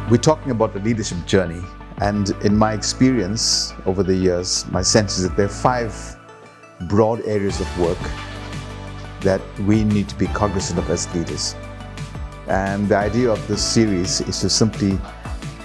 We're talking about the leadership journey, and in my experience over the years, my sense is that there are 5 broad areas of work that we need to be cognizant of as leaders. And the idea of this series is to simply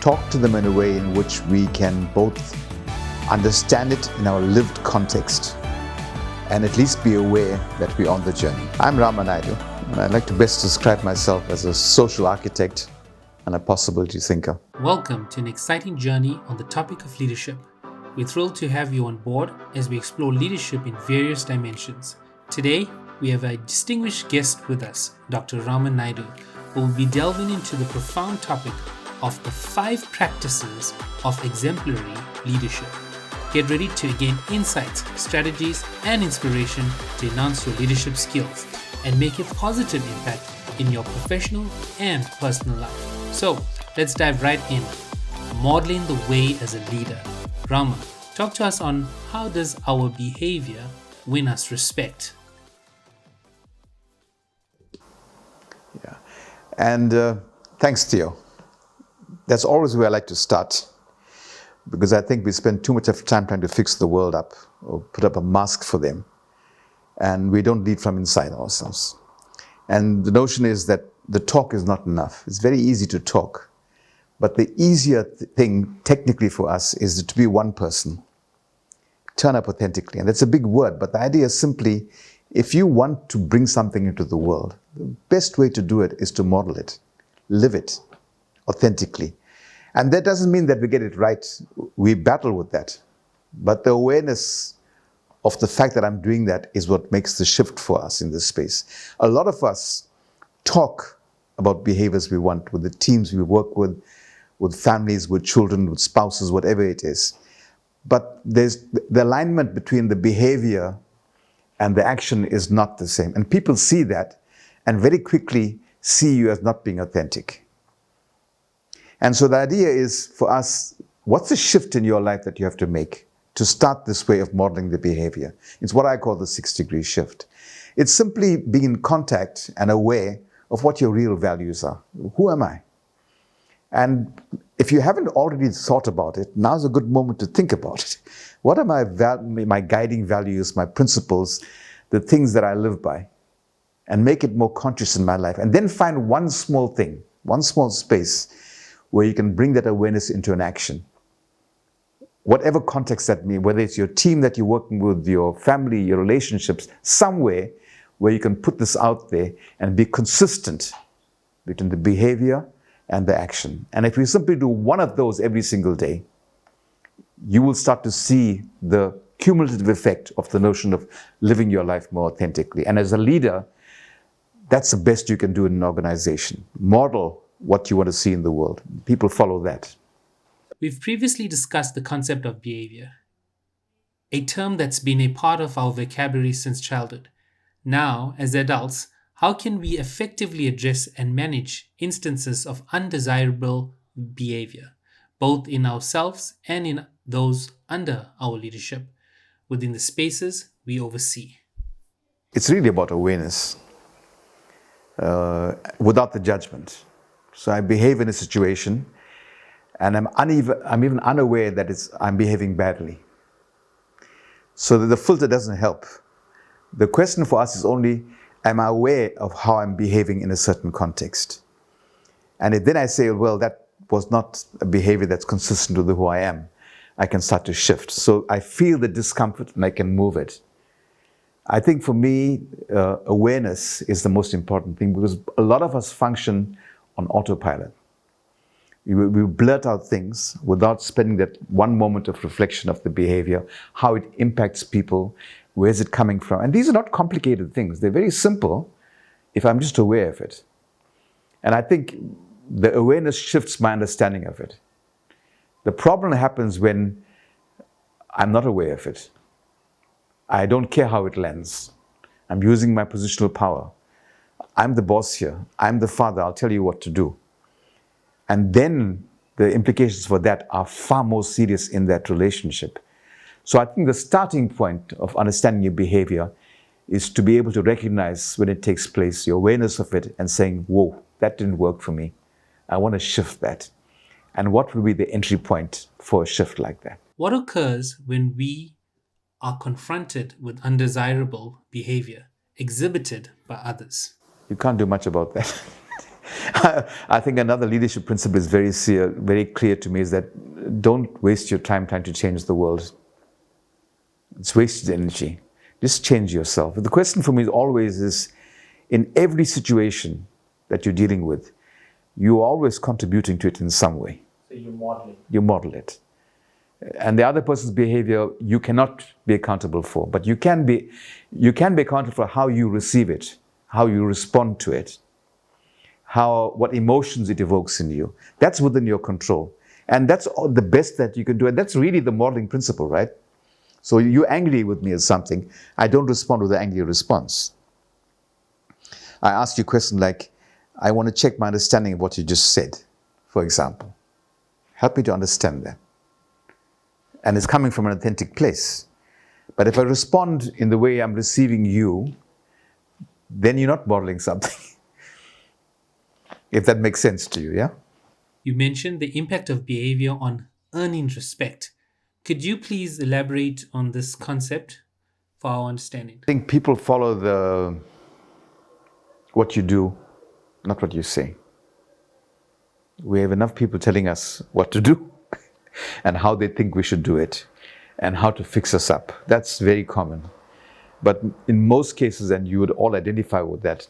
talk to them in a way in which we can both understand it in our lived context and at least be aware that we're on the journey. I'm Rama, and I'd like to best describe myself as a social architect and a possibility thinker. Welcome to an exciting journey on the topic of leadership. We're thrilled to have you on board as we explore leadership in various dimensions. Today, we have a distinguished guest with us, Dr. Rama, who will be delving into the profound topic of the 5 practices of exemplary leadership. Get ready to gain insights, strategies, and inspiration to enhance your leadership skills and make a positive impact in your professional and personal life. So, let's dive right in. Modeling the way as a leader. Rama, talk to us on how does our behavior win us respect? Yeah, and thanks, Theo. That's always where I like to start, because I think we spend too much of time trying to fix the world up or put up a mask for them, and we don't lead from inside ourselves. And the notion is that the talk is not enough. It's very easy to talk, but the easier thing technically for us is to be one person, turn up authentically. And that's a big word, but the idea is simply, if you want to bring something into the world, the best way to do it is to model it, live it authentically. And that doesn't mean that we get it right. We battle with that. But the awareness of the fact that I'm doing that is what makes the shift for us in this space. A lot of us talk about behaviors we want with the teams we work with families, with children, with spouses, whatever it is. But there's the alignment between the behavior and the action is not the same. And people see that and very quickly see you as not being authentic. And so the idea is for us, what's the shift in your life that you have to make to start this way of modeling the behavior? It's what I call the 6-degree shift. It's simply being in contact and aware of what your real values are. Who am I? And if you haven't already thought about it, now's a good moment to think about it. What are my guiding values, my principles, the things that I live by? And make it more conscious in my life. And then find one small thing, one small space where you can bring that awareness into an action. Whatever context that means, whether it's your team that you're working with, your family, your relationships, somewhere where you can put this out there and be consistent between the behavior and the action. And if you simply do one of those every single day, you will start to see the cumulative effect of the notion of living your life more authentically. And as a leader, that's the best you can do in an organization. Model what you want to see in the world. People follow that. We've previously discussed the concept of behavior, a term that's been a part of our vocabulary since childhood. Now, as adults, how can we effectively address and manage instances of undesirable behavior, both in ourselves and in those under our leadership, within the spaces we oversee? It's really about awareness, without the judgment. So I behave in a situation, and I'm even unaware that I'm behaving badly. So that the filter doesn't help. The question for us is only, am I aware of how I'm behaving in a certain context? And if then I say, well, that was not a behavior that's consistent with who I am, I can start to shift. So I feel the discomfort and I can move it. I think for me, awareness is the most important thing, because a lot of us function on autopilot. We blurt out things without spending that one moment of reflection of the behavior, how it impacts people, where is it coming from? And these are not complicated things. They're very simple if I'm just aware of it. And I think the awareness shifts my understanding of it. The problem happens when I'm not aware of it. I don't care how it lands. I'm using my positional power. I'm the boss here. I'm the father. I'll tell you what to do. And then the implications for that are far more serious in that relationship. So I think the starting point of understanding your behavior is to be able to recognize when it takes place, your awareness of it, and saying, whoa, that didn't work for me. I want to shift that. And what will be the entry point for a shift like that? What occurs when we are confronted with undesirable behavior exhibited by others? You can't do much about that. I think another leadership principle is very clear to me, is that don't waste your time trying to change the world. It's wasted energy. Just change yourself. The question for me always is, in every situation that you're dealing with, you're always contributing to it in some way. So you're modeling. You model it. And the other person's behavior you cannot be accountable for, but you can be accountable for how you receive it, how you respond to it, what emotions it evokes in you. That's within your control. And that's the best that you can do. And that's really the modeling principle, right? So you're angry with me at something, I don't respond with an angry response. I ask you a question like, I want to check my understanding of what you just said, for example. Help me to understand that. And it's coming from an authentic place. But if I respond in the way I'm receiving you, then you're not modeling something. If that makes sense to you, yeah? You mentioned the impact of behavior on earning respect. Could you please elaborate on this concept for our understanding? I think people follow what you do, not what you say. We have enough people telling us what to do and how they think we should do it and how to fix us up. That's very common. But in most cases, and you would all identify with that,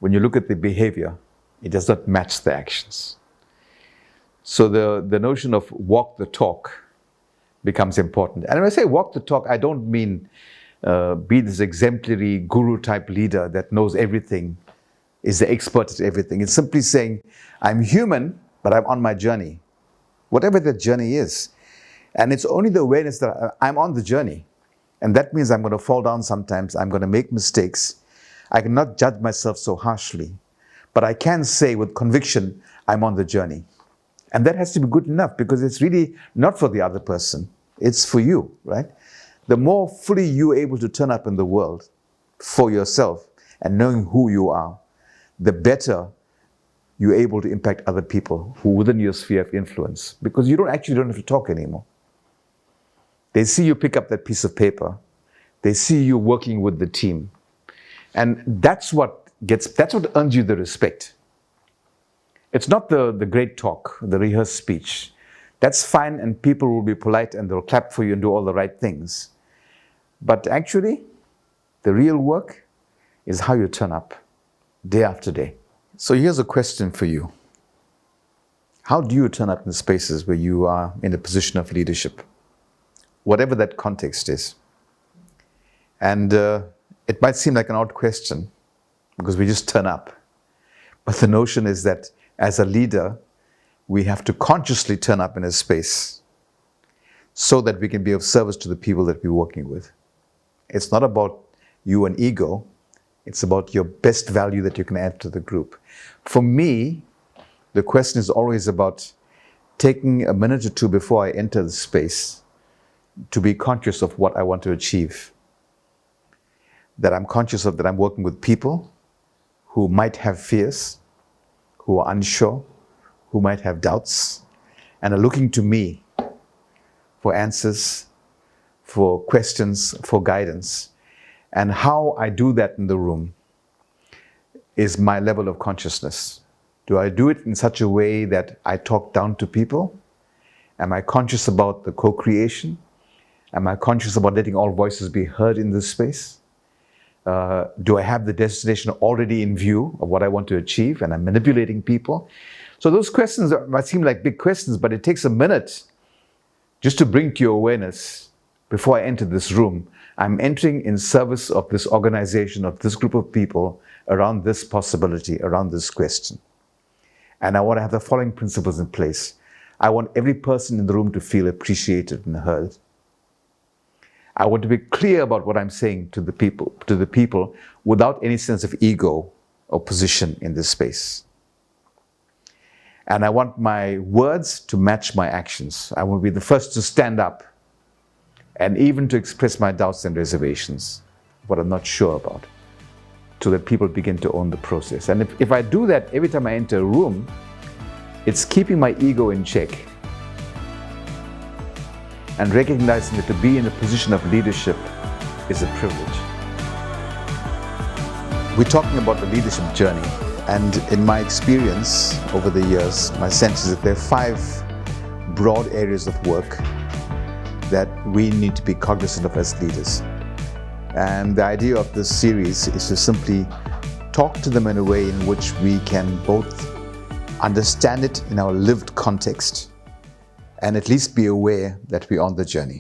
when you look at the behavior, it does not match the actions. So the notion of walk the talk becomes important. And when I say walk the talk, I don't mean be this exemplary guru type leader that knows everything, is the expert at everything. It's simply saying, I'm human, but I'm on my journey. Whatever that journey is. And it's only the awareness that I'm on the journey. And that means I'm going to fall down sometimes. I'm going to make mistakes. I cannot judge myself so harshly. But I can say with conviction, I'm on the journey. And that has to be good enough, because it's really not for the other person. It's for you, right? The more fully you're able to turn up in the world for yourself and knowing who you are, the better you're able to impact other people who are within your sphere of influence. Because you don't have to talk anymore. They see you pick up that piece of paper. They see you working with the team. And that's what earns you the respect. It's not the great talk, the rehearsed speech. That's fine, and people will be polite and they'll clap for you and do all the right things. But actually, the real work is how you turn up day after day. So here's a question for you. How do you turn up in spaces where you are in a position of leadership? Whatever that context is. And it might seem like an odd question, because we just turn up. But the notion is that as a leader, we have to consciously turn up in a space so that we can be of service to the people that we're working with. It's not about you and ego. It's about your best value that you can add to the group. For me, the question is always about taking a minute or two before I enter the space to be conscious of what I want to achieve. That I'm conscious of that I'm working with people who might have fears, who are unsure, who might have doubts, and are looking to me for answers, for questions, for guidance. And how I do that in the room is my level of consciousness. Do I do it in such a way that I talk down to people? Am I conscious about the co-creation? Am I conscious about letting all voices be heard in this space? Do I have the destination already in view of what I want to achieve, and I'm manipulating people? So those questions might seem like big questions, but it takes a minute just to bring to your awareness, before I enter this room, I'm entering in service of this organization, of this group of people, around this possibility, around this question. And I want to have the following principles in place. I want every person in the room to feel appreciated and heard. I want to be clear about what I'm saying to the people without any sense of ego or position in this space. And I want my words to match my actions. I want to be the first to stand up and even to express my doubts and reservations, what I'm not sure about, so that people begin to own the process. And if I do that every time I enter a room, It's keeping my ego in check and recognizing that to be in a position of leadership is a privilege. We're talking about the leadership journey, and in my experience over the years, my sense is that there are 5 broad areas of work that we need to be cognizant of as leaders. And the idea of this series is to simply talk to them in a way in which we can both understand it in our lived context and at least be aware that we're on the journey.